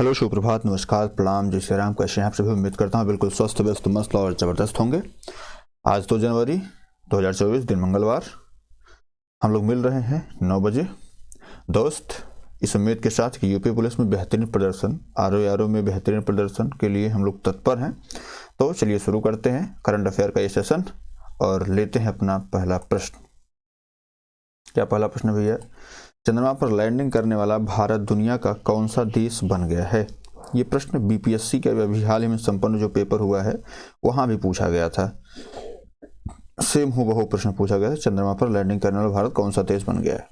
Hello, सुप्रभात, नमस्कार, प्रणाम, जय श्री राम। कैसे हैं आप सभी? उम्मीद करता हूं बिल्कुल स्वस्थ व्यस्त मस्त और ज़बरदस्त होंगे। आज 2 जनवरी 2024 दिन मंगलवार, हम लोग मिल रहे हैं 9 बजे दोस्त, इस उम्मीद के साथ कि यूपी पुलिस में बेहतरीन प्रदर्शन, आरओ में बेहतरीन प्रदर्शन के लिए हम लोग तत्पर हैं। तो चलिए शुरू करते हैं करंट अफेयर का ये सेशन और लेते हैं अपना पहला प्रश्न। क्या पहला प्रश्न भैया? चंद्रमा पर लैंडिंग करने वाला भारत दुनिया का कौन सा देश बन गया है? ये प्रश्न बीपीएससी के अभी हाल ही में संपन्न जो पेपर हुआ है वहां भी पूछा गया था। सेम हूबहू प्रश्न पूछा गया था, चंद्रमा पर लैंडिंग करने वाला भारत कौन सा देश बन गया है?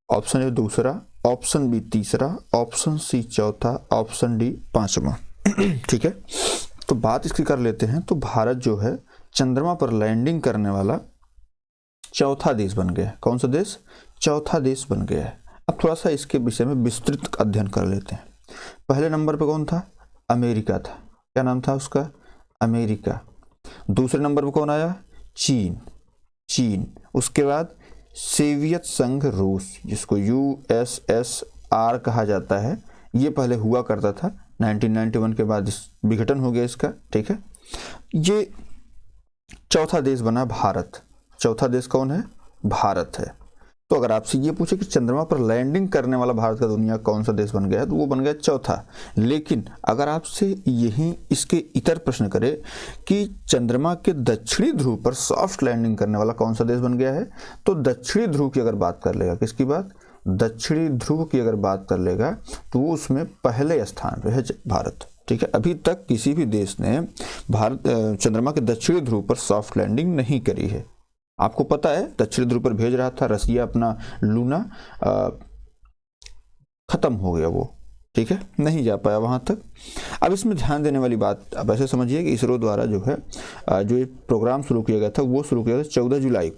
ऑप्शन ए दूसरा, ऑप्शन बी तीसरा, ऑप्शन सी चौथा, ऑप्शन डी पांचवा। ठीक है, तो बात इसकी कर लेते हैं। तो भारत जो है चंद्रमा पर लैंडिंग करने वाला चौथा देश बन गया है। कौन सा देश? चौथा देश बन गया है। अब थोड़ा सा इसके विषय में विस्तृत अध्ययन कर लेते हैं। पहले नंबर पे कौन था? अमेरिका था। क्या नाम था उसका? अमेरिका। दूसरे नंबर पे कौन आया? चीन। उसके बाद सोवियत संघ रूस, जिसको यूएसएसआर कहा जाता है, ये पहले हुआ करता था। 1991 के बाद विघटन हो गया इसका। ठीक है, ये चौथा देश बना भारत। चौथा देश कौन है? भारत है। तो अगर आपसे ये पूछे कि चंद्रमा पर लैंडिंग करने वाला भारत का दुनिया कौन सा देश बन गया है, तो वो बन गया चौथा। लेकिन अगर आपसे यही इसके इतर प्रश्न करे कि चंद्रमा के दक्षिणी ध्रुव पर सॉफ्ट लैंडिंग करने वाला कौन सा देश बन गया है, तो दक्षिणी ध्रुव की अगर बात कर लेगा, किसकी बात? दक्षिणी ध्रुव की अगर बात कर लेगा तो वो उसमें पहले स्थान पर है भारत। ठीक है, अभी तक किसी भी देश ने चंद्रमा के दक्षिणी ध्रुव पर सॉफ्ट लैंडिंग नहीं करी है। आपको पता है दक्षिण ध्रुव पर भेज रहा था रसिया अपना लूना, खत्म हो गया वो। ठीक है, नहीं जा पाया वहां तक। अब इसमें ध्यान देने वाली बात, अब ऐसे समझिए कि इसरो द्वारा जो है जो प्रोग्राम शुरू किया गया था वो शुरू किया था 14 जुलाई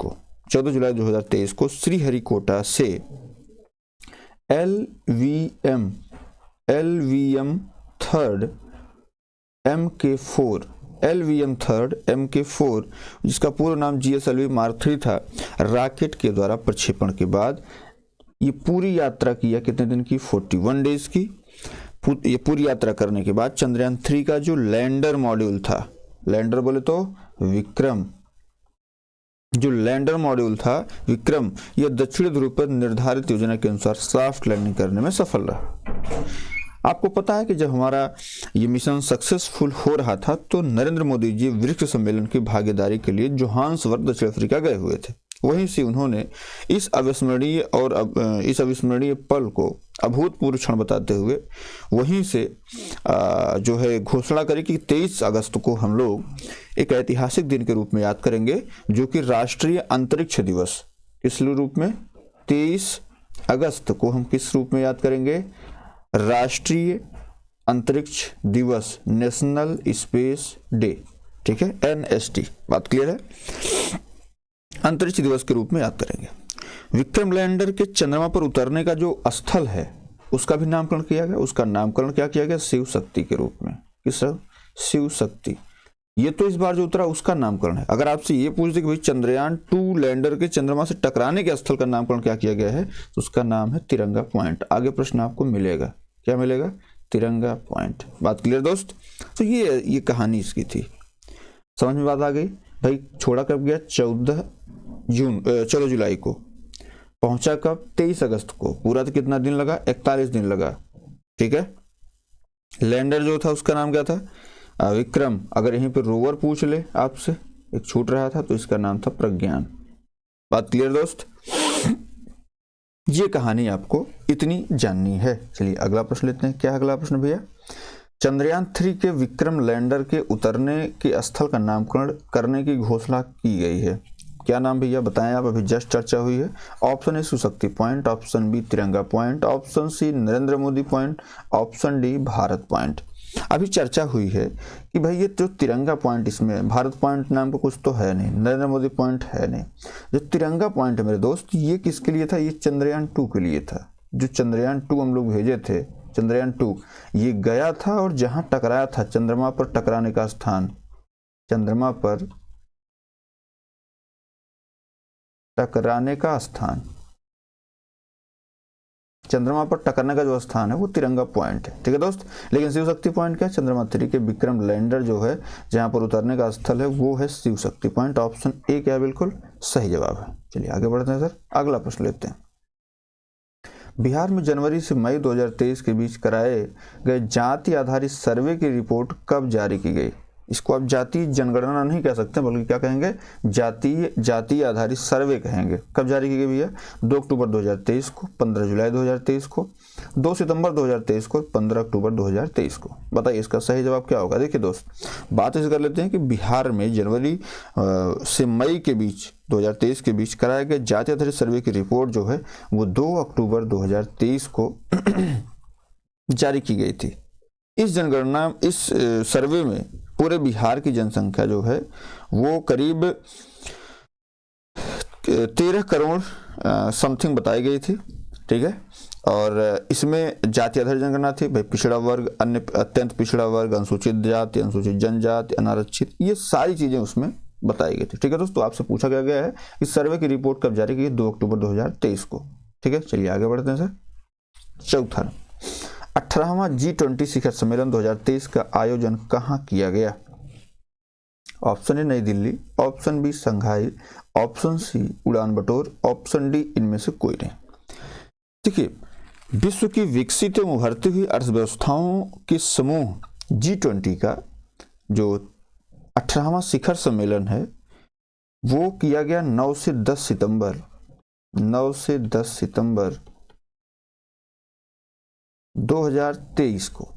2023 को श्रीहरिकोटा से LVM थर्ड MK4, जिसका पूरा नाम GSLV Mark 3 था, रॉकेट के द्वारा प्रक्षेपण के बाद ये पूरी यात्रा किया। कितने दिन की? 41 डेज की। ये पूरी यात्रा करने के बाद चंद्रयान 3 का जो लैंडर मॉड्यूल था, लैंडर बोले तो विक्रम, जो लैंडर मॉड्यूल था विक्रम, यह दक्षिण ध्रुव पर निर्धारित योजना के अनुसार सॉफ्ट लैंडिंग करने में सफल रहा। आपको पता है कि जब हमारा ये मिशन सक्सेसफुल हो रहा था तो नरेंद्र मोदी जी वृक्ष सम्मेलन की भागीदारी के लिए जोहान्सबर्ग दक्षिण अफ्रीका गए हुए थे। वहीं से उन्होंने इस अविस्मरणीय पल को अभूतपूर्व क्षण बताते हुए वहीं से जो है घोषणा करी कि 23 अगस्त को हम लोग एक ऐतिहासिक दिन के रूप में याद करेंगे, जो कि राष्ट्रीय अंतरिक्ष दिवस। किस रूप में? 23 अगस्त को हम किस रूप में याद करेंगे? राष्ट्रीय अंतरिक्ष दिवस, नेशनल स्पेस डे। ठीक है, NST। बात क्लियर है? अंतरिक्ष दिवस के रूप में याद करेंगे। विक्रम लैंडर के चंद्रमा पर उतरने का जो स्थल है उसका भी नामकरण किया गया। उसका नामकरण क्या किया गया? शिव शक्ति के रूप में। किस? शिव शक्ति। ये तो इस बार जो उतरा उसका नामकरण है। अगर आपसे ये पूछ दे कि भाई चंद्रयान 2 लैंडर के चंद्रमा से टकराने के स्थल का नामकरण क्या किया गया है, तो उसका नाम है तिरंगा पॉइंट। आगे प्रश्न आपको मिलेगा, क्या मिलेगा? तिरंगा पॉइंट। बात क्लियर दोस्त? तो ये कहानी इसकी थी। समझ में बात आ गई? भाई छोड़ा कब गया? 14 जुलाई को। पहुंचा कब? 23 अगस्त को। पूरा तो कितना दिन लगा? 41 दिन लगा। ठीक है, लैंडर जो था उसका नाम क्या था? विक्रम। अगर यहीं पर रोवर पूछ ले आपसे, एक छूट रहा था, तो इसका नाम था प्रज्ञान। बात क्लियर दोस्त? ये कहानी आपको इतनी जाननी है। चलिए अगला प्रश्न लेते हैं। क्या अगला प्रश्न भैया? चंद्रयान 3 के विक्रम लैंडर के उतरने के स्थल का नामकरण करने की घोषणा की गई है। क्या नाम भैया बताएं आप? अभी जस्ट चर्चा हुई है। Option A Sushakti point, option B Tiranga point, option C Narendra Modi point, option D Bharat point. अभी चर्चा हुई है कि भाई ये जो तिरंगा पॉइंट, इसमें भारत पॉइंट नाम का कुछ तो है नहीं, नरेंद्र मोदी पॉइंट है नहीं। जो तिरंगा पॉइंट है मेरे दोस्त, ये किसके लिए था? ये चंद्रयान 2 के लिए था। जो चंद्रयान 2 हम लोग भेजे थे, चंद्रयान 2 ये गया था और जहां टकराया था, चंद्रमा पर टकराने का स्थान, चंद्रमा पर टकराने का स्थान चंद्रमा पर टकरने का जो स्थान है वो तिरंगा पॉइंट है, ठीक है दोस्त। लेकिन शिव शक्ति पॉइंट क्या है, चंद्रमा 3 के विक्रम लैंडर जो है जहां पर उतरने का स्थल है वो है Shiv Shakti point. Option A क्या है, बिल्कुल सही जवाब है। चलिए आगे बढ़ते हैं सर, अगला प्रश्न लेते हैं। बिहार में जनवरी से मई 2023 के बीच कराए गए जाति आधारित सर्वे की रिपोर्ट कब जारी की गई? इसको आप जाति जनगणना नहीं कह सकते बल्कि क्या कहेंगे, जाति आधारित सर्वे कहेंगे। कब जारी की गई भैया? 2 अक्टूबर 2023 को, 15 जुलाई 2023 को, 2 सितंबर 2023 को, 15 अक्टूबर 2023 को। बताइए इसका सही जवाब क्या होगा। देखिए दोस्त, बात ऐसे कर लेते हैं कि बिहार में जनवरी से मई के बीच 2023 के बीच कराए गए जाति आधारित सर्वे की रिपोर्ट जो है वो 2 अक्टूबर 2023 को जारी की गई थी। इस जनगणना, इस सर्वे में पूरे बिहार की जनसंख्या जो है वो करीब 13 करोड़ समथिंग बताई गई थी, ठीक है। और इसमें जाति आधारित जनगणना थी भाई, पिछड़ा वर्ग, अन्य अत्यंत पिछड़ा वर्ग, अनुसूचित जाति, अनुसूचित जनजाति, अनारक्षित, ये सारी चीजें उसमें बताई गई थी, ठीक है दोस्तों। आपसे पूछा गया है इस सर्वे की रिपोर्ट कब जारी की? 2 अक्टूबर 2023 को, ठीक है। चलिए आगे बढ़ते हैं सर। चौथा, 18वां G20 शिखर सम्मेलन 2023 का आयोजन कहां किया गया? ऑप्शन ए नई दिल्ली, ऑप्शन बी संघाई, ऑप्शन सी उड़ान बटोर, ऑप्शन डी इनमें से कोई नहीं। देखिए, विश्व की विकसित एवं उभरती हुई अर्थव्यवस्थाओं के समूह G20 का जो 18वां शिखर सम्मेलन है वो किया गया 9 से 10 सितंबर 2023 को।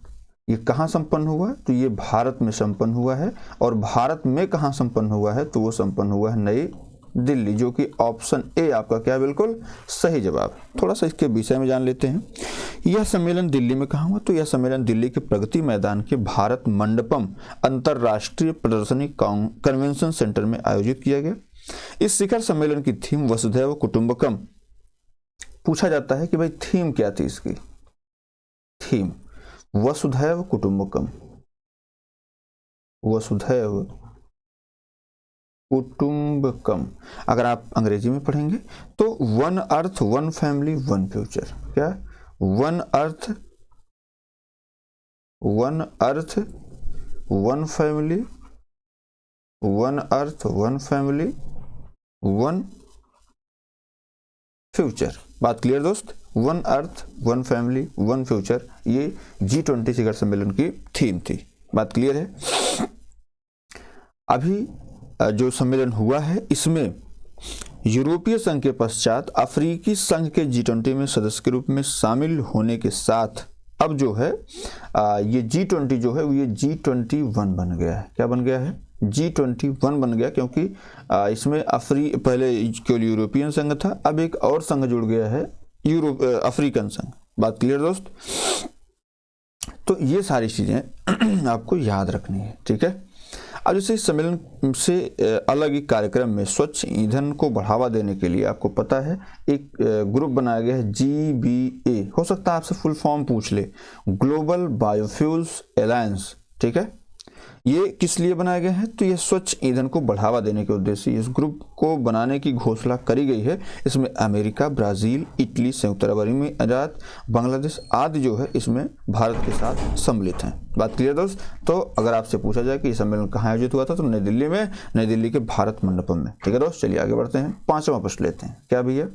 ये कहां संपन्न हुआ? तो ये भारत में संपन्न हुआ है। और भारत में कहां संपन्न हुआ है? तो वो संपन्न हुआ है नई दिल्ली, जो कि ऑप्शन ए आपका क्या है, बिल्कुल सही जवाब। थोड़ा सा इसके विषय में जान लेते हैं। यह सम्मेलन दिल्ली में कहां हुआ? तो यह सम्मेलन दिल्ली के प्रगति मैदान के भारत मंडपम अंतरराष्ट्रीय प्रदर्शनी कन्वेंशन सेंटर में आयोजित किया गया। इस शिखर सम्मेलन की थीम वसुधैव कुटुंबकम। पूछा जाता है कि भाई थीम क्या थी इसकी? थीम वसुधैव कुटुंबकम, वसुधैव कुटुंबकम। अगर आप अंग्रेजी में पढ़ेंगे तो one earth one family one future. क्या? One earth one family, one earth one family one future. बात क्लियर दोस्त? One earth one family one future, ये G20 शिखर सम्मेलन की थीम थी। बात क्लियर है? अभी जो सम्मेलन हुआ है इसमें यूरोपीय संघ के पश्चात अफ्रीकी संघ के G20 में सदस्य के रूप में शामिल होने के साथ अब जो है ये G20 जो है ये G21 बन गया है। क्या बन गया है? G21 बन गया, क्योंकि इसमें पहले केवल यूरोपियन संघ था, अब एक और संघ जुड़ गया है, अफ्रीकन संघ। बात क्लियर दोस्त? तो ये सारी चीजें आपको याद रखनी है, ठीक है। अब जैसे इस सम्मेलन से अलग एक कार्यक्रम में स्वच्छ ईंधन को बढ़ावा देने के लिए आपको पता है एक ग्रुप बनाया गया है GBA। हो सकता है आपसे फुल फॉर्म पूछ ले, ग्लोबल बायोफ्यूल्स अलायंस, ठीक है। ये किस लिए बनाया गया है? तो ये स्वच्छ ईंधन को बढ़ावा देने के उद्देश्य से इस ग्रुप को बनाने की घोषणा करी गई है। इसमें अमेरिका, ब्राजील, इटली, संयुक्त अरब अमीरात, बांग्लादेश आदि जो है इसमें भारत के साथ सम्मिलित हैं। बात क्लियर दोस्त? तो अगर आपसे पूछा जाए कि ये सम्मेलन कहाँ आयोजित हुआ था, तो नई दिल्ली में, नई दिल्ली के भारत मंडपम में, ठीक है दोस्त। चलिए आगे बढ़ते हैं, 5वां प्रश्न लेते हैं। क्या भैया?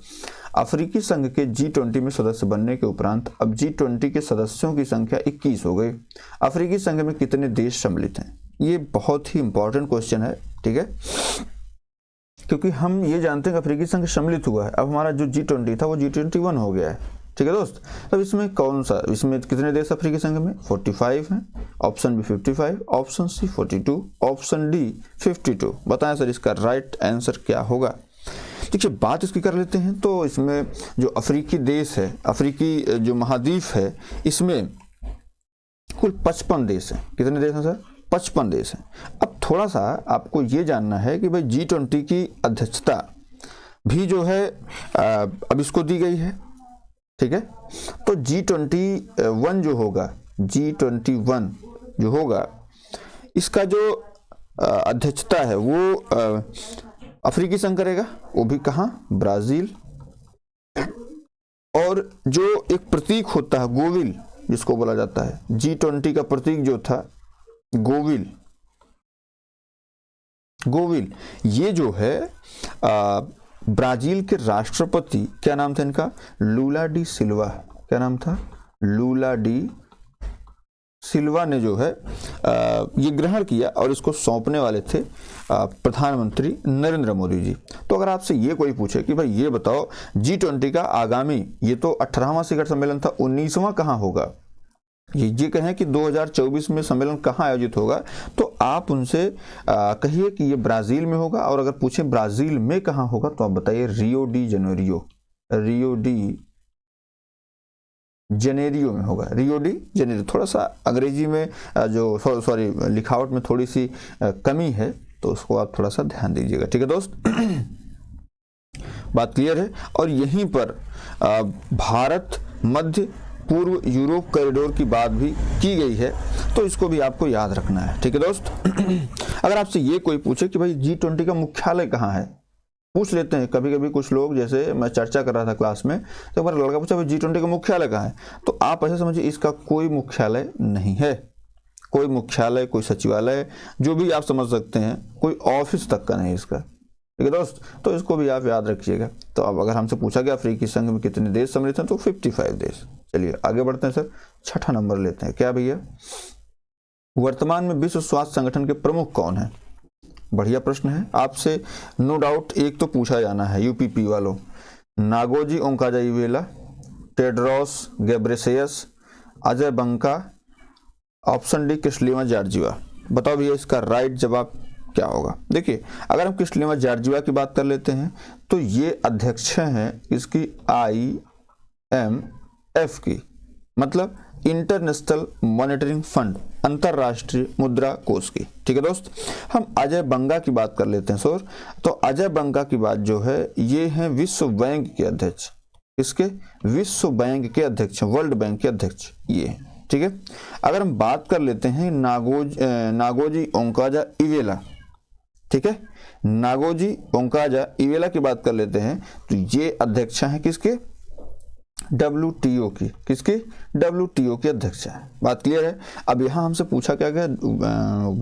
अफ्रीकी संघ के G20 में सदस्य बनने के उपरांत अब G20 के सदस्यों की संख्या 21 हो गई। अफ्रीकी संघ में कितने देश सम्मिलित हैं? ये बहुत ही इंपॉर्टेंट क्वेश्चन है, ठीक है, क्योंकि हम ये जानते हैं कि अफ्रीकी संघ सम्मिलित हुआ है, अब हमारा जो G20 था वो G21 हो गया है, ठीक है दोस्त। तब इसमें कौन सा, इसमें कितने देश अफ्रीकी संघ में? 45 हैं। Option B 55, option C 42, option D 52। बताएं सर इसका राइट आंसर क्या होगा? देखिए बात इसकी कर लेते हैं, तो इसमें जो अफ्रीकी देश है, अफ्रीकी जो महाद्वीप है, इसमें कुल 55 देश हैं। कितने देश हैं सर? 55 देश हैं। अब थोड़ा सा आपको ये जानना है कि भाई G20 की अध्यक्षता भी जो है अब इसको दी गई है, ठीक है। तो G21 जो होगा, G21 जो होगा, इसका जो अध्यक्षता है वो अफ्रीकी संघ करेगा। वो भी कहाँ? ब्राजील और जो एक प्रतीक होता है गोविल जिसको बोला जाता है, G20 का प्रतीक जो था गोविल, गोविल ये जो है ब्राजील के राष्ट्रपति, क्या नाम था इनका, लूला डी सिल्वा, क्या नाम था, लूला डी सिल्वा ने जो है ये ग्रहण किया और इसको सौंपने वाले थे प्रधानमंत्री नरेंद्र मोदी जी। तो अगर आपसे ये कोई पूछे कि भाई ये बताओ G20 का आगामी, ये तो 18वां शिखर सम्मेलन था, 19वां कहाँ होगा, ये कहें कि 2024 में सम्मेलन कहाँ आयोजित होगा, तो आप उनसे कहिए कि ये ब्राजील में होगा। और अगर पूछे ब्राजील में कहाँ होगा तो आप बताइए Rio de Janeiro, Rio de Janeiro में होगा, रियो डी जेनेरियो। थोड़ा सा अंग्रेजी में जो सॉरी लिखावट में थोड़ी सी कमी है, तो उसको आप थोड़ा सा ध्यान दीजिएगा, ठीक है दोस्त। बात क्लियर है। और यहीं पर भारत मध्य पूर्व यूरोप कॉरिडोर की बात भी की गई है, तो इसको भी आपको याद रखना है, ठीक है दोस्त। अगर आपसे ये कोई पूछे कि भाई G20 का मुख्यालय कहाँ है, पूछ लेते हैं कभी कभी कुछ लोग, जैसे मैं चर्चा कर रहा था क्लास में, तो हमारा लड़का पूछा भाई G20 का मुख्यालय कहाँ है, तो आप ऐसे समझिए इसका कोई मुख्यालय नहीं है, कोई मुख्यालय, कोई सचिवालय, जो भी आप समझ सकते हैं, कोई ऑफिस तक का नहीं इसका, ठीक है दोस्त। तो इसको भी आप याद रखिएगा। तो अब अगर हमसे पूछा गया अफ्रीकी संघ में कितने देश सम्मिलित हैं, तो 55 देश। चलिए आगे बढ़ते हैं सर, छठा नंबर लेते हैं। क्या भैया, वर्तमान में विश्व स्वास्थ्य संगठन के प्रमुख कौन है? बढ़िया प्रश्न है, आपसे नो डाउट एक तो पूछा जाना है यूपीपी वालों, नागोजी ओंकाजाइवेला, टेड्रोस गेब्रेसेयस, अजय बंका, ऑप्शन डी क्रिस्टलीना जॉर्जिवा। बताओ भैया इसका राइट जवाब क्या होगा? देखिए अगर हम क्रिस्टलीना जॉर्जिवा की बात कर लेते हैं तो ये अध्यक्ष हैं इसकी IMF की, मतलब इंटरनेशनल मॉनेटरिंग फंड, अंतरराष्ट्रीय मुद्रा कोष की, ठीक है दोस्त। हम अजय बंगा की बात कर लेते हैं सर। तो अजय बंगा की बात जो है, ये हैं विश्व बैंक के अध्यक्ष, इसके विश्व बैंक के अध्यक्ष, वर्ल्ड बैंक के अध्यक्ष ये हैं, ठीक है। अगर हम बात कर लेते हैं नागोजी ओंकाजाइवेला, ठीक है, नागोजी ओंकाजाइवेला की बात कर लेते हैं, तो ये अध्यक्ष हैं किसके, WTO की, किसकी, WTO के अध्यक्ष है। बात क्लियर है। अब यहाँ हमसे पूछा क्या गया,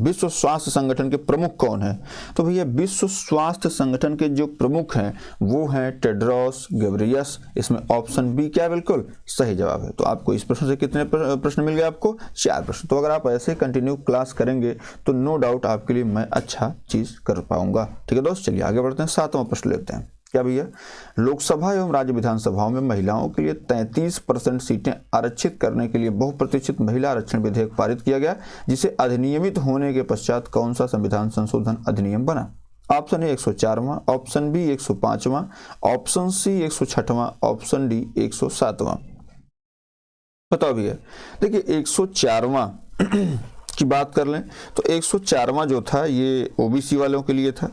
विश्व स्वास्थ्य संगठन के प्रमुख कौन है? तो भैया विश्व स्वास्थ्य संगठन के जो प्रमुख हैं वो हैं टेड्रोस गेब्रेयस। इसमें ऑप्शन बी क्या बिल्कुल सही जवाब है। तो आपको इस प्रश्न से कितने प्रश्न मिल गए? आपको 4 प्रश्न। तो अगर आप ऐसे कंटिन्यू क्लास करेंगे तो नो डाउट आपके लिए मैं अच्छा चीज कर पाऊंगा, ठीक है दोस्त। चलिए आगे बढ़ते हैं, 7वां प्रश्न लेते हैं। क्या भैया, लोकसभा एवं राज्य विधानसभाओं में महिलाओं के लिए 33% सीटें आरक्षित करने के लिए बहुप्रतीक्षित महिला आरक्षण विधेयक पारित किया गया, जिसे अधिनियमित होने के पश्चात कौन सा संविधान संशोधन अधिनियम बना? ऑप्शन ए 104वां, ऑप्शन बी 105वां, ऑप्शन सी 106वां, ऑप्शन डी 107वां। बताओ भैया। देखिए 104वां की बात कर लें तो 104वां जो था ये ओबीसी वालों के लिए था,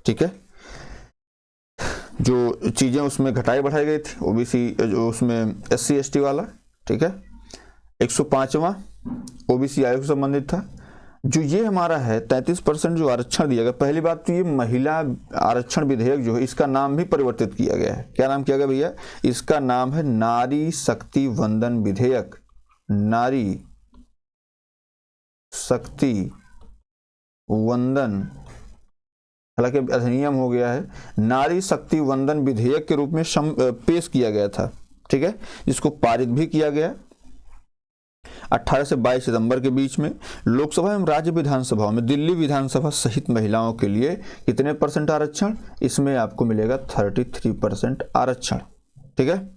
ठीक है। जो चीजें उसमें घटाई बढ़ाई गई थी, ओबीसी जो उसमें SC ST वाला, ठीक है। 105वां ओबीसी आयोग से संबंधित था। जो ये हमारा है 33% जो आरक्षण दिया गया, पहली बात तो ये महिला आरक्षण विधेयक जो है इसका नाम भी परिवर्तित किया गया है। क्या नाम किया गया भैया? इसका नाम है नारी शक्ति वंदन विधेयक, नारी शक्ति वंदन, हालांकि अधिनियम हो गया है, नारी शक्ति वंदन विधेयक के रूप में पेश किया गया था, ठीक है, जिसको पारित भी किया गया 18 से 22 सितंबर के बीच में। लोकसभा एवं राज्य विधानसभाओं में दिल्ली विधानसभा सहित महिलाओं के लिए कितने % आरक्षण? इसमें आपको मिलेगा 33% आरक्षण, ठीक है।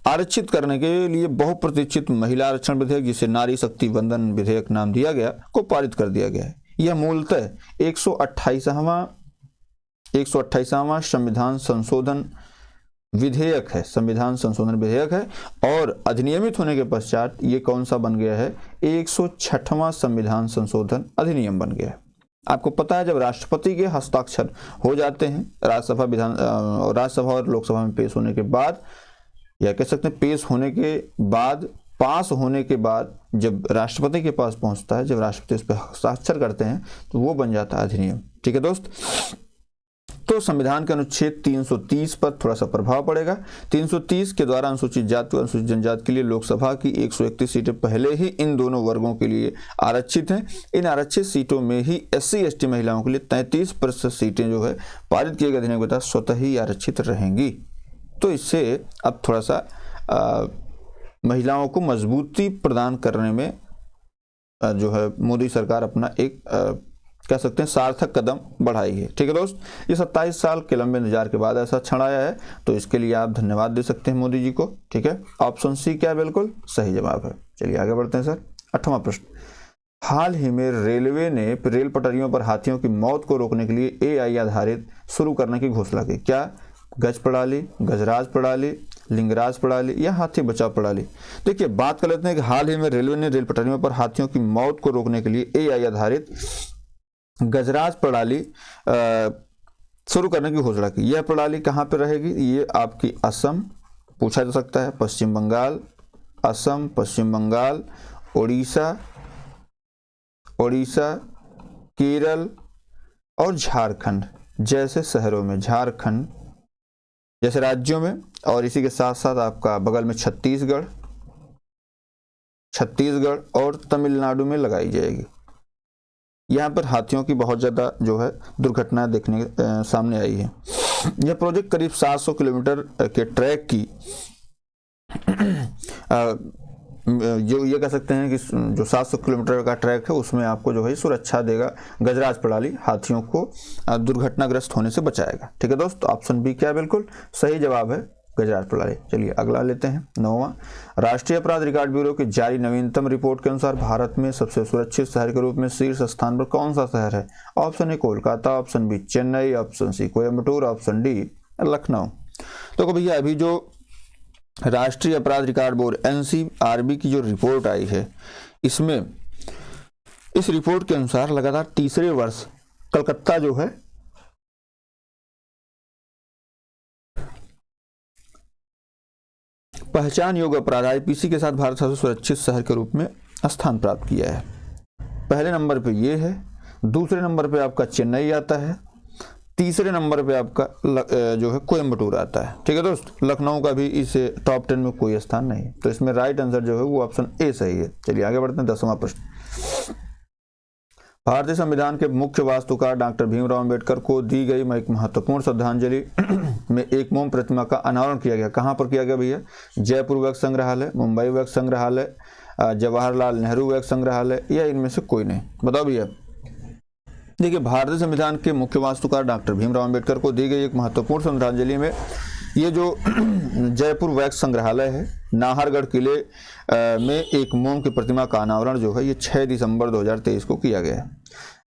आरक्षित करने के लिए बहुप्रतीक्षित महिला आरक्षण विधेयक, जिसे नारी शक्ति वंदन विधेयक नाम दिया गया, को पारित कर दिया गया है। यह मूलतः 128वां संविधान संशोधन विधेयक है, संविधान संशोधन विधेयक है, और अधिनियमित होने के पश्चात ये कौन सा बन गया है? 106वां संविधान संशोधन अधिनियम बन गया है। आपको पता है जब राष्ट्रपति के हस्ताक्षर हो जाते हैं राज्यसभा और लोकसभा में पेश होने के बाद, या कह सकते हैं पेश होने के बाद, पास होने के बाद जब राष्ट्रपति के पास पहुंचता है, जब राष्ट्रपति उस पर हस्ताक्षर करते हैं तो वो बन जाता है अधिनियम, ठीक है दोस्त। तो तो संविधान के अनुच्छेद 330 पर थोड़ा सा प्रभाव पड़ेगा। 330 के द्वारा अनुसूचित जाति और अनुसूचित जनजाति के लिए लोकसभा की 131 सीटें पहले ही इन दोनों वर्गों के लिए आरक्षित हैं। इन आरक्षित सीटों में ही SC/ST महिलाओं के लिए 33% सीटें जो है पारित किए गए अधिनियम के तहत स्वतः ही आरक्षित रहेंगी। तो इससे अब थोड़ा सा महिलाओं को मजबूती प्रदान करने में जो है मोदी सरकार अपना एक कह सकते हैं सार्थक कदम बढ़ाई है। ठीक है दोस्त, ये 27 साल के लंबे इंतजार के बाद ऐसा क्षण आया है, तो इसके लिए आप धन्यवाद दे सकते हैं मोदी जी को। ठीक है, ऑप्शन सी क्या बिल्कुल सही जवाब है। चलिए आगे बढ़ते हैं सर। 8वां प्रश्न, हाल ही में रेलवे ने रेल पटरियों पर हाथियों की मौत को रोकने के लिए AI आधारित शुरू करने की घोषणा की। क्या गज प्रणाली, गजराज प्रणाली, लिंगराज प्रणाली या हाथी बचाव प्रणाली? देखिए बात कर लेते हैं कि हाल ही में रेलवे ने रेल पटरियों पर हाथियों की मौत को रोकने के लिए AI आधारित गजराज प्रणाली शुरू करने की घोषणा की। यह प्रणाली कहाँ पर रहेगी? ये आपकी असम पूछा जा सकता है, पश्चिम बंगाल, असम, पश्चिम बंगाल, उड़ीसा, केरल और झारखंड जैसे शहरों में, झारखंड जैसे राज्यों में, और इसी के साथ साथ आपका बगल में छत्तीसगढ़ और तमिलनाडु में लगाई जाएगी। यहाँ पर हाथियों की बहुत ज़्यादा जो है दुर्घटनाएं देखने सामने आई है। यह प्रोजेक्ट करीब 700 किलोमीटर के ट्रैक की जो ये कह सकते हैं कि जो 700 किलोमीटर का ट्रैक है उसमें आपको जो है सुरक्षा देगा। गजराज प्रणाली हाथियों को दुर्घटनाग्रस्त होने से बचाएगा। ठीक है दोस्त, ऑप्शन बी क्या बिल्कुल सही जवाब है, गजराज प्रणाली। चलिए अगला लेते हैं। 9वां, राष्ट्रीय अपराध रिकॉर्ड ब्यूरो की जारी नवीनतम रिपोर्ट के अनुसार भारत में सबसे सुरक्षित शहर के रूप में शीर्ष स्थान पर कौन सा शहर है? Option A Kolkata, option B Chennai, option C Coimbatore, option D Lucknow. तो भैया अभी जो राष्ट्रीय अपराध रिकॉर्ड बोर्ड NCRB की जो रिपोर्ट आई है, इसमें इस रिपोर्ट के अनुसार लगातार तीसरे वर्ष कलकत्ता जो है पहचान योग्य अपराध IPC के साथ भारत सबसे सुरक्षित शहर के रूप में स्थान प्राप्त किया है। पहले नंबर पे ये है, दूसरे नंबर पे आपका चेन्नई आता है, तीसरे नंबर पे आपका जो है कोयम्बटूर आता है। ठीक है दोस्त, लखनऊ का भी इस टॉप 10 में कोई स्थान नहीं, तो इसमें राइट आंसर जो है वो ऑप्शन ए सही है। चलिए आगे बढ़ते हैं। 10वां प्रश्न, भारतीय संविधान के मुख्य वास्तुकार डॉक्टर भीमराव अंबेडकर को दी गई एक महत्वपूर्ण श्रद्धांजलि में एक मोम प्रतिमा का अनावरण किया गया। कहाँ पर किया गया भैया? जयपुर वैक्स संग्रहालय, मुंबई वैक्स संग्रहालय, जवाहरलाल नेहरू वैक्स संग्रहालय या इनमें से कोई नहीं? बताओ भैया। देखिए भारतीय संविधान के मुख्य वास्तुकार डॉक्टर भीमराव अंबेडकर को दी गई एक महत्वपूर्ण श्रद्धांजलि में ये जो जयपुर वैक्स संग्रहालय है, नाहरगढ़ किले में एक मोम की प्रतिमा का अनावरण जो है ये 6 दिसंबर 2023 को किया गया है।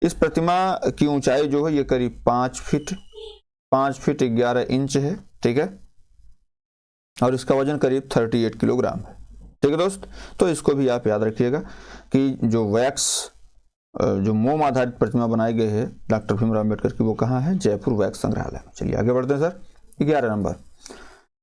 इस प्रतिमा की ऊंचाई जो है ये करीब 5 फीट 11 इंच है। ठीक है, और इसका वजन करीब 38 किलोग्राम है। ठीक है दोस्त, तो इसको भी आप याद रखिएगा कि जो वैक्स जो मोम आधारित प्रतिमा बनाई गई है डॉक्टर भीमराव अम्बेडकर की, वो कहाँ है? जयपुर वैक्स संग्रहालय में। चलिए आगे बढ़ते हैं सर। 11 नंबर,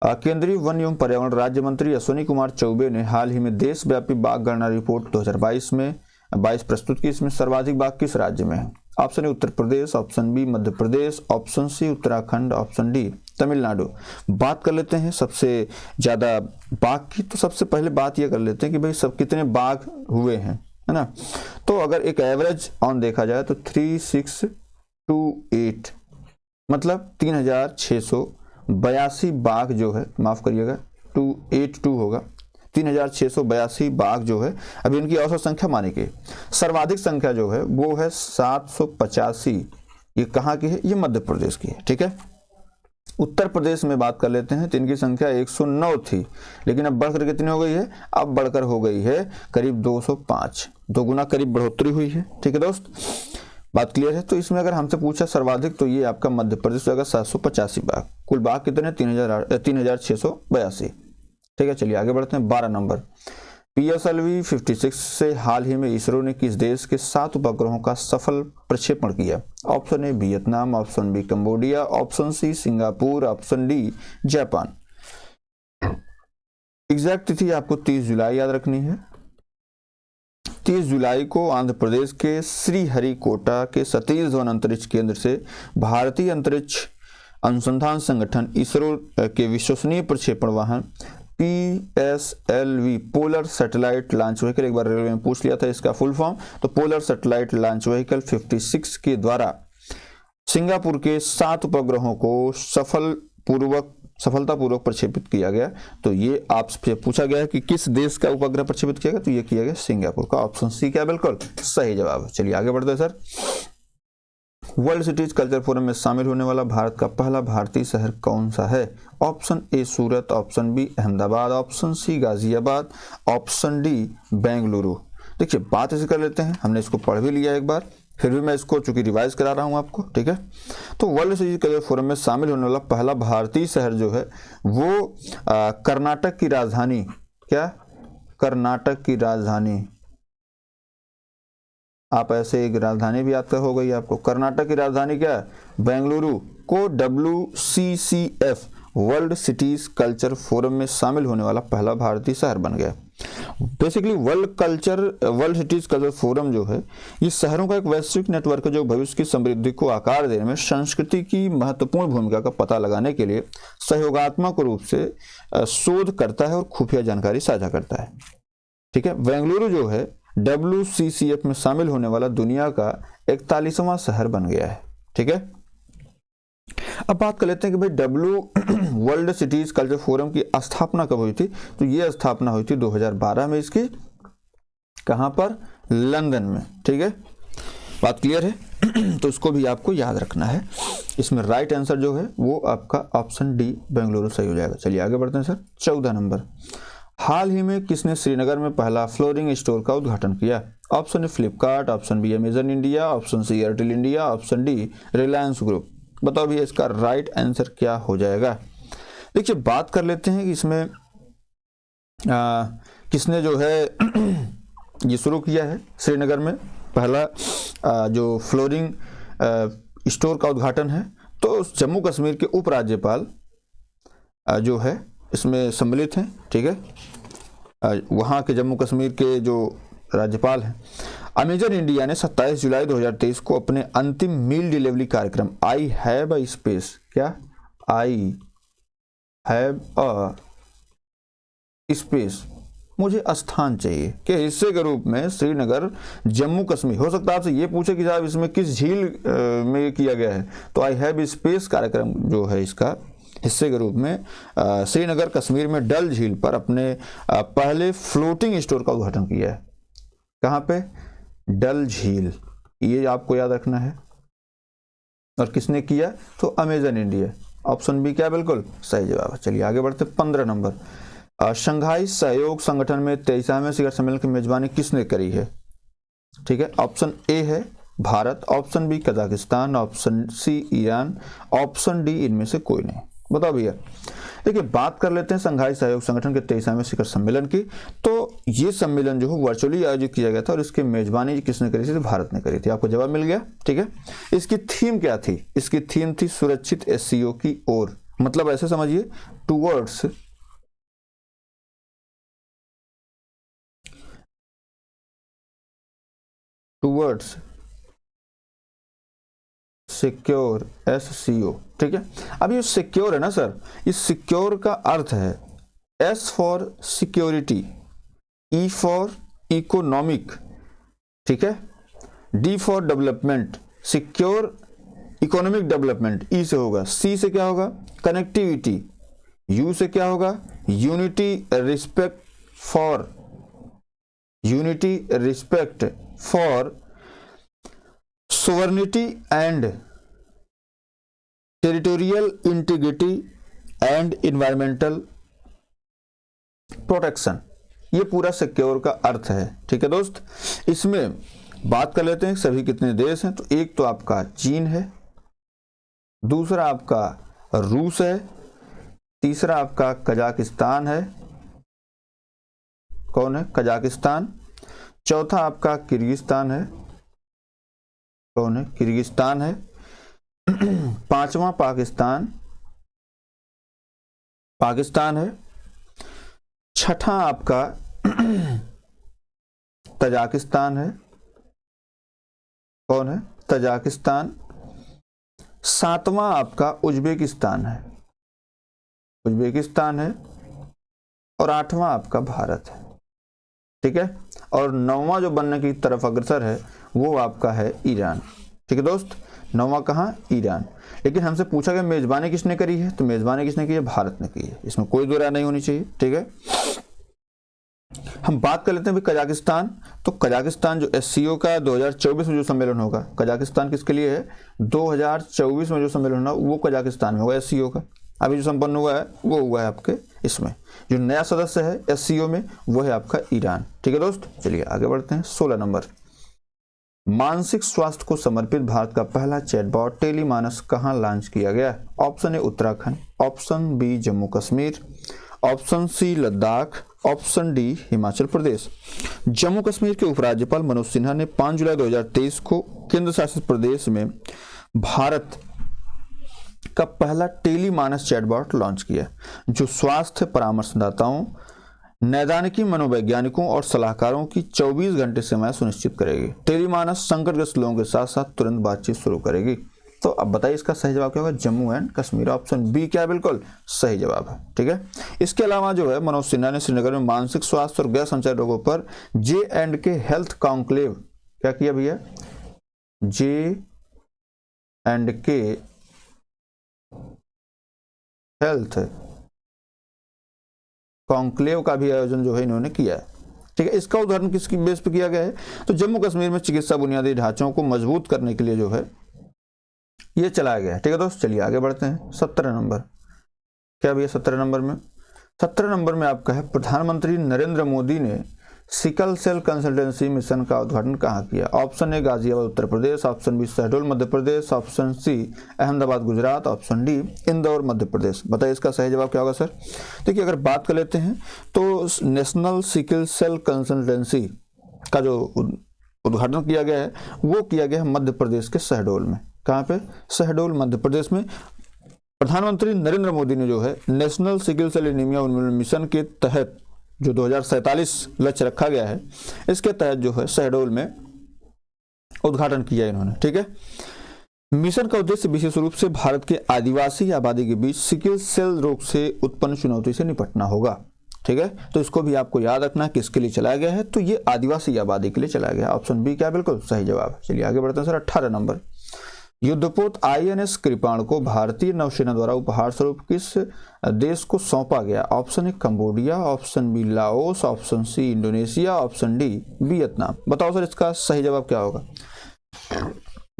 केंद्रीय वन एवं पर्यावरण राज्य मंत्री अश्विनी कुमार चौबे ने हाल ही में देशव्यापी बाघ गणना रिपोर्ट 2022 प्रस्तुत की। इसमें सर्वाधिक बाघ किस राज्य में है? Option A Uttar Pradesh, option B Madhya Pradesh, option C Uttarakhand, option D Tamil Nadu. बात कर लेते हैं सबसे ज्यादा बाघ की, तो सबसे पहले बात यह कर लेते हैं कि भाई सब कितने बाघ हुए हैं, है ना? तो अगर एक एवरेज ऑन देखा जाए तो 3628 मतलब 3682 बाघ जो है, माफ करिएगा 282 होगा, 3682 बाघ जो है अभी इनकी औसत संख्या मानी गई। सर्वाधिक संख्या जो है वो है 785। ये कहाँ की है? ये मध्य प्रदेश की है। ठीक है, उत्तर प्रदेश में बात कर लेते हैं तो इनकी संख्या 109 थी, लेकिन अब बढ़कर कितनी हो गई है? अब बढ़कर हो गई है करीब 205, 2 गुना करीब बढ़ोतरी हुई है। ठीक है दोस्त, बात क्लियर है? तो इसमें अगर हमसे पूछा सर्वाधिक, तो ये आपका मध्य प्रदेश होगा 785 बाघ। कुल बाघ कितने? 3682। ठीक है, चलिए आगे बढ़ते हैं। 12 नंबर, PSLV 56 से हाल ही में इसरो ने किस देश के 7 उपग्रहों का सफल प्रक्षेपण किया? Option A Vietnam, option B Cambodia, option C Singapore, option D Japan. Exact तिथि आपको 30 जुलाई याद रखनी है। 30 जुलाई को आंध्र प्रदेश के श्रीहरिकोटा के सतीश धवन अंतरिक्ष केंद्र से भारतीय अंतरिक्ष अनुसंधान संगठन इसरो के विश्वसनीय प्रक्षेपण वाहन PSLV polar satellite launch vehicle, एक बार रेलवे में पूछ लिया था इसका फुल फॉर्म, तो पोलर सैटेलाइट लॉन्च व्हीकल 56 के द्वारा सिंगापुर के 7 उपग्रहों को सफलतापूर्वक प्रक्षेपित किया गया। तो ये आपसे पूछा गया है कि किस देश का उपग्रह प्रक्षेपित किया गया, तो ये किया गया सिंगापुर का। ऑप्शन सी क्या बिल्कुल सही जवाब। चलिए आगे बढ़ते हैं sir. World cities culture forum में शामिल होने वाला भारत का पहला भारतीय शहर कौन सा है? Option A Surat, option B Ahmedabad, option C Ghaziabad, option D Bengaluru. देखिए बात ऐसे कर लेते हैं, हमने इसको पढ़ भी लिया एक बार, फिर भी मैं इसको चूंकि रिवाइज करा रहा हूं आपको, ठीक है। तो वर्ल्ड सिटीज कल्चर फोरम में शामिल होने वाला पहला भारतीय शहर जो है वो कर्नाटक की राजधानी, क्या कर्नाटक की राजधानी, आप ऐसे एक राजधानी भी याद हो गई आपको, कर्नाटक की राजधानी क्या है? बेंगलुरु को WCCF world cities culture forum में शामिल होने वाला पहला भारतीय शहर बन गया। Basically world cities culture forum जो है ये शहरों का एक वैश्विक नेटवर्क है जो भविष्य की समृद्धि को आकार देने में संस्कृति की महत्वपूर्ण भूमिका का पता लगाने के लिए सहयोगात्मक रूप से शोध करता है और खुफिया जानकारी साझा करता है, ठीक है। बेंगलुरु जो है WCCF में शामिल होने वाला दुनिया का 41वां शहर बन गया है, ठीक है। अब बात कर लेते हैं कि भाई वर्ल्ड सिटीज कल्चर फोरम की स्थापना कब हुई थी? तो ये स्थापना हुई थी 2012 में इसकी, कहां पर? लंदन में, ठीक है। बात क्लियर है? तो इसको भी आपको याद रखना है। इसमें राइट आंसर जो है वो आपका ऑप्शन डी बेंगलुरु सही हो जाएगा। चलिए आगे बढ़ते हैं सर। 14 नंबर, हाल ही में किसने श्रीनगर में पहला फ्लोरिंग स्टोर का उद्घाटन किया? Option A Flipkart, option B Amazon India, option C Airtel India, option D Reliance group. बताओ भैया इसका राइट आंसर क्या हो जाएगा? देखिए बात कर लेते हैं कि इसमें किसने जो है ये शुरू किया है श्रीनगर में पहला जो फ्लोरिंग स्टोर का उद्घाटन है, तो जम्मू कश्मीर के उपराज्यपाल जो है इसमें सम्मिलित हैं, ठीक है। वहाँ के जम्मू कश्मीर के जो राज्यपाल हैं। अमेजन इंडिया ने 27 जुलाई 2023 को अपने अंतिम मील डिलीवरी कार्यक्रम आई हैव अ स्पेस, क्या आई हैव अ स्पेस, मुझे स्थान चाहिए, के हिस्से के रूप में श्रीनगर जम्मू कश्मीर। हो सकता है आपसे ये पूछे कि साहब इसमें किस झील में किया गया है, तो आई हैव स्पेस कार्यक्रम जो है इसका हिस्से के रूप में श्रीनगर कश्मीर में डल झील पर अपने पहले फ्लोटिंग स्टोर का उद्घाटन किया है। कहां पे? डल झील, ये आपको याद रखना है। और किसने किया? तो अमेजन इंडिया। ऑप्शन बी क्या बिल्कुल सही जवाब है। चलिए आगे बढ़ते। 15 नंबर, शंघाई सहयोग संगठन में 23वें शिखर सम्मेलन की मेजबानी किसने करी है? ठीक है, ऑप्शन ए है Bharat, option B Kazakhstan, option C Iran, option D इनमें से कोई नहीं। बताओ भैया। देखिए बात कर लेते हैं शंघाई सहयोग संगठन के 23वें शिखर सम्मेलन की। तो ये सम्मेलन जो है वर्चुअली आयोजित किया गया था और इसकी मेजबानी किसने करी थी? तो भारत ने करी थी। आपको जवाब मिल गया, ठीक है। इसकी थीम क्या थी? इसकी थीम थी सुरक्षित SCO की ओर, मतलब ऐसे समझिए टूवर्ड्स सिक्योर SCO, ठीक है। अब ये सिक्योर है ना सर, इस सिक्योर का अर्थ है S for security, E for economic, ठीक है, D for development, secure economic development E से होगा, C से क्या होगा? कनेक्टिविटी, U से क्या होगा? Unity respect for sovereignty and territorial integrity and environmental protection, ये पूरा सिक्योर का अर्थ है, ठीक है दोस्त। इसमें बात कर लेते हैं सभी कितने देश हैं। तो एक तो आपका चीन है, दूसरा आपका रूस है, तीसरा आपका कजाकिस्तान है, कौन है? कजाकिस्तान। चौथा आपका किर्गिस्तान है, कौन है? किर्गिस्तान है। पांचवा पाकिस्तान है। छठा आपका तजाकिस्तान है, कौन है? तजाकिस्तान। 7वां आपका उज्बेकिस्तान है, उज्बेकिस्तान है, और 8वां आपका भारत है, ठीक है। और 9वां जो बनने की तरफ अग्रसर है वो आपका है ईरान, ठीक है दोस्त। 9वां कहाँ? ईरान। लेकिन हमसे पूछा गया मेजबानी किसने करी है, तो मेजबानी किसने की है? भारत ने की है, इसमें कोई दो राय नहीं होनी चाहिए, ठीक है। हम बात कर लेते हैं कजाकिस्तान। तो कजाकिस्तान जो एससीओ का 2024 में जो सम्मेलन होगा, कजाकिस्तान किसके लिए है? 2024 में जो सम्मेलन होगा वो कजाकिस्तान में होगा एससीओ का। अभी जो संपन्न हुआ है वो हुआ है आपके इसमें। जो नया सदस्य है एससीओ में वो है आपका ईरान, ठीक है दोस्त। चलिए आगे बढ़ते हैं। 16 नंबर, मानसिक स्वास्थ्य को समर्पित भारत का पहला चैटबॉट टेलीमानस कहाँ लॉन्च किया गया? Option A Uttarakhand, option B Jammu Kashmir, option C Ladakh, option D Himachal Pradesh. Jammu Kashmir के उपराज्यपाल मनोज सिन्हा ने 5 जुलाई 2023 को केंद्र शासित प्रदेश में भारत का पहला टेलीमानस चैटबॉट लॉन्च किया, जो स्वास्थ्य परामर्शदाताओं, नैदानिकी मनोवैज्ञानिकों और सलाहकारों की 24 घंटे सेवाएं सुनिश्चित करेगी। टेलीमानस संकटग्रस्त लोगों के साथ साथ तुरंत बातचीत शुरू करेगी। तो अब बताइए इसका सही जवाब क्या होगा? Jammu and Kashmir, option B क्या है? बिल्कुल सही जवाब है, ठीक है। इसके अलावा जो है मनोज सिन्हा ने श्रीनगर में मानसिक स्वास्थ्य और गैर संचारी रोगों पर J&K हेल्थ कॉन्क्लेव क्या किया भैया? J&K हेल्थ कॉन्क्लेव का भी आयोजन जो है इन्होंने किया है, ठीक है। इसका उदाहरण किसकी बेस पे किया गया है? तो जम्मू कश्मीर में चिकित्सा बुनियादी ढांचों को मजबूत करने के लिए जो है ये चलाया गया है, ठीक है दोस्त। चलिए आगे बढ़ते हैं। 17 नंबर क्या भैया? 17 नंबर में 17 नंबर में आपका है प्रधानमंत्री नरेंद्र मोदी ने सिकल सेल कंसल्टेंसी मिशन का उद्घाटन कहाँ किया? Option A Ghaziabad Uttar Pradesh, option B Shahdol Madhya Pradesh, option C Ahmedabad Gujarat, option D Indore Madhya Pradesh. बताइए इसका सही जवाब क्या होगा सर? देखिए अगर बात कर लेते हैं तो नेशनल सिकल सेल कंसल्टेंसी का जो उद्घाटन किया गया है वो किया गया है मध्य प्रदेश के शहडोल में। कहाँ पे? शहडोल मध्य प्रदेश में। प्रधानमंत्री नरेंद्र मोदी ने जो है नेशनल सिकल सेल एनीमिया उन्मूलन मिशन के तहत जो 2047 लक्ष्य रखा गया है इसके तहत जो है शहडोल में उद्घाटन किया इन्होंने, ठीक है। मिशन का उद्देश्य विशेष रूप से भारत के आदिवासी आबादी के बीच सिकल सेल रोग से उत्पन्न चुनौती से निपटना होगा, ठीक है। तो इसको भी आपको याद रखना किसके लिए चलाया गया है, तो ये आदिवासी आबादी के लिए चलाया गया है। ऑप्शन बी क्या? बिल्कुल सही जवाब। चलिए आगे बढ़ते हैं सर। 18 नंबर, युद्धपोत INS कृपाण को भारतीय नौसेना द्वारा उपहार स्वरूप किस देश को सौंपा गया? Option A Cambodia, option B Laos, option C Indonesia, option D Vietnam. बताओ सर इसका सही जवाब क्या होगा?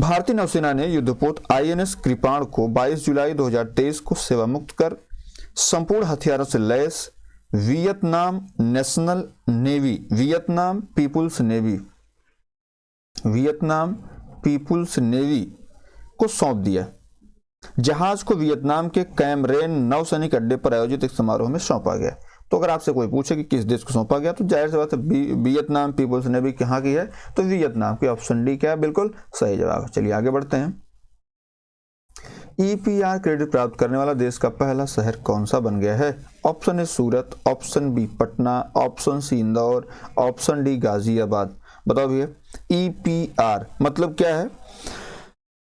भारतीय नौसेना ने युद्धपोत INS कृपाण को 22 जुलाई 2023 को सेवा मुक्त कर संपूर्ण हथियारों से लैस Vietnam national navy, Vietnam people's navy, Vietnam people's navy को सौंप दिया। जहाज को वियतनाम के कैम रेन नौसैनिक अड्डे पर आयोजित एक समारोह में सौंपा गया। तो अगर आपसे कोई पूछे कि किस देश को सौंपा गया तो जाहिर सी बात है वियतनाम पीपुल्स नेवी कहाँ की है? तो वियतनाम की। ऑप्शन डी क्या है? बिल्कुल सही जवाब। चलिए आगे बढ़ते हैं। EPR क्रेडिट प्राप्त करने वाला देश का पहला शहर कौन सा बन गया है? Option A Surat, option B Patna, option C Indore, option D Ghaziabad. बताओ भैया EPR मतलब क्या है?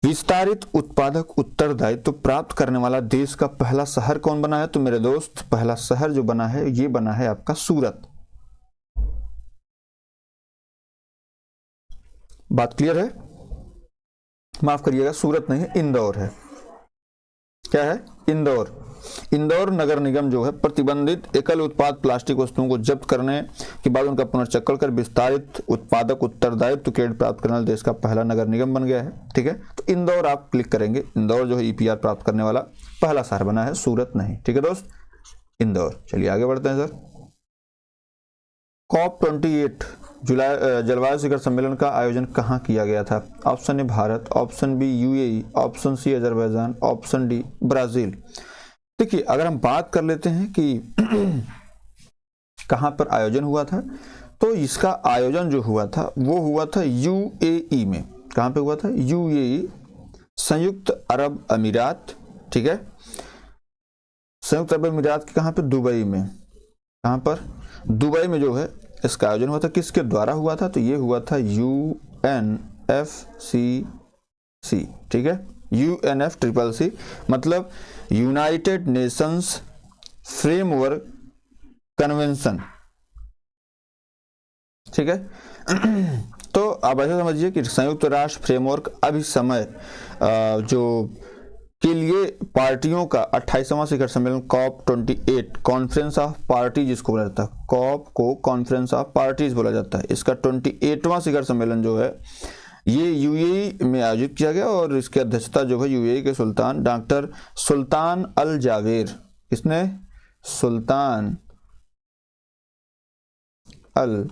विस्तारित उत्पादक उत्तरदायित्व प्राप्त करने वाला देश का पहला शहर कौन बना है? तो मेरे दोस्त पहला शहर जो बना है ये बना है आपका सूरत। बात क्लियर है? माफ करिएगा, सूरत नहीं है, इंदौर है। क्या है? इंदौर। इंदौर नगर निगम जो है प्रतिबंधित एकल उत्पाद प्लास्टिक वस्तुओं को जब्त करने के बाद उनका पुनर्चक्रण कर विस्तारित उत्पादक उत्तरदायित्व क्रेडिट प्राप्त करने वाले देश का पहला नगर निगम बन गया है, ठीक है। तो इंदौर आप क्लिक करेंगे, इंदौर जो है EPR प्राप्त करने वाला पहला शहर बना है, सूरत नहीं, ठीक है दोस्त, इंदौर। चलिए आगे बढ़ते हैं सर। COP28 जलवायु शिखर सम्मेलन का आयोजन कहाँ किया गया था? Option A Bharat, option B UAE, option C Azerbaijan, option D Brazil. देखिए अगर हम बात कर लेते हैं कि कहाँ पर आयोजन हुआ था, तो इसका आयोजन जो हुआ था वो हुआ था UAE में। कहाँ पे हुआ था? UAE, संयुक्त अरब अमीरात, ठीक है। संयुक्त अरब अमीरात के कहाँ पे? दुबई में। कहाँ पर? दुबई में जो है इसका आयोजन हुआ था। किसके द्वारा हुआ था? तो ये हुआ था UNFCCC, ठीक है। UNFCCC मतलब यूनाइटेड नेशंस फ्रेमवर्क कन्वेंशन, ठीक है। तो आप ऐसा समझिए कि संयुक्त राष्ट्र फ्रेमवर्क अभी समय जो के लिए पार्टियों का 28वां शिखर सम्मेलन COP28 कॉन्फ्रेंस ऑफ पार्टी जिसको बोला जाता है, COP को कॉन्फ्रेंस ऑफ पार्टीज बोला जाता है, इसका 28वां शिखर सम्मेलन जो है ये UAE में आयोजित किया गया और इसकी अध्यक्षता जो है UAE के सुल्तान डॉक्टर सुल्तान अल जावेर, इसने सुल्तान अल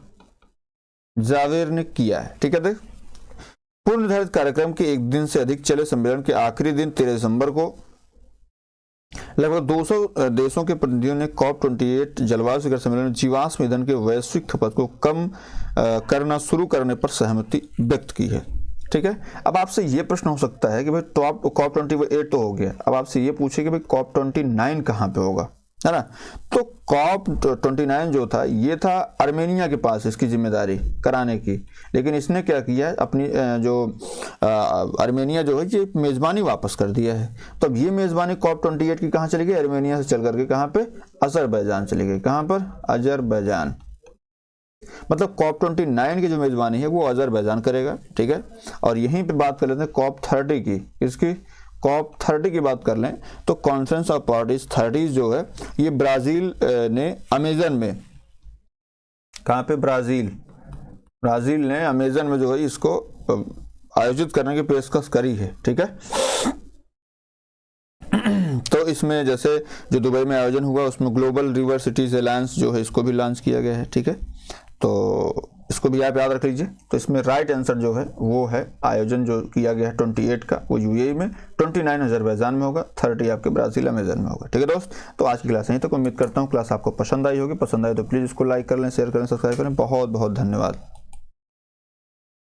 जावेर ने किया है, ठीक है। देख पूर्व निर्धारित कार्यक्रम के एक दिन से अधिक चले सम्मेलन के आखिरी दिन 13 दिसंबर को लगभग 200 देशों के प्रतिनिधियों ने COP28 जलवायु शिखर सम्मेलन में जीवाश्म ईंधन के वैश्विक खपत को कम करना शुरू करने पर सहमति व्यक्त की है, ठीक है। अब आपसे ये प्रश्न हो सकता है कि भाई तो आप COP28 तो हो गया, अब आपसे ये पूछे कि भाई COP29 कहाँ पे होगा, है ना। तो COP29 जो था ये था आर्मेनिया के पास इसकी जिम्मेदारी कराने की, लेकिन इसने क्या किया है, अपनी जो आर्मेनिया जो है ये मेज़बानी वापस कर दिया है। तो अब ये मेज़बानी COP28 की कहाँ चली गई, आर्मेनिया से चल करके कहाँ पे, अजरबैजान चली गई, कहाँ पर, अजरबैजान। मतलब COP29 की जो मेज़बानी है वो अजरबैजान करेगा, ठीक है। और यहीं पे बात कर लेते हैं COP30 की, इसकी COP30 की बात कर लें तो कॉन्फ्रेंस ऑफ पार्टीज 30 जो है ये ब्राजील ने अमेजन में, कहाँ पे, ब्राजील ने अमेजन में जो है इसको आयोजित करने की पेशकश करी है, ठीक है। तो इसमें जैसे जो दुबई में आयोजन हुआ उसमें ग्लोबल रिवर सिटीज अलायंस जो है इसको भी लॉन्च किया गया है, ठीक है। तो इसको भी आप याद रख लीजिए। तो इसमें राइट आंसर जो है वो है आयोजन जो किया गया है 28 का वो UAE में, 29 अजरबैजान में होगा, 30 आपके ब्राजील अमेजन में होगा, ठीक है दोस्त। तो आज की क्लास यहीं तक, उम्मीद करता हूँ क्लास आपको पसंद आई होगी। पसंद आए तो प्लीज़ इसको लाइक कर लें, शेयर करें, सब्सक्राइब करें। बहुत बहुत धन्यवाद।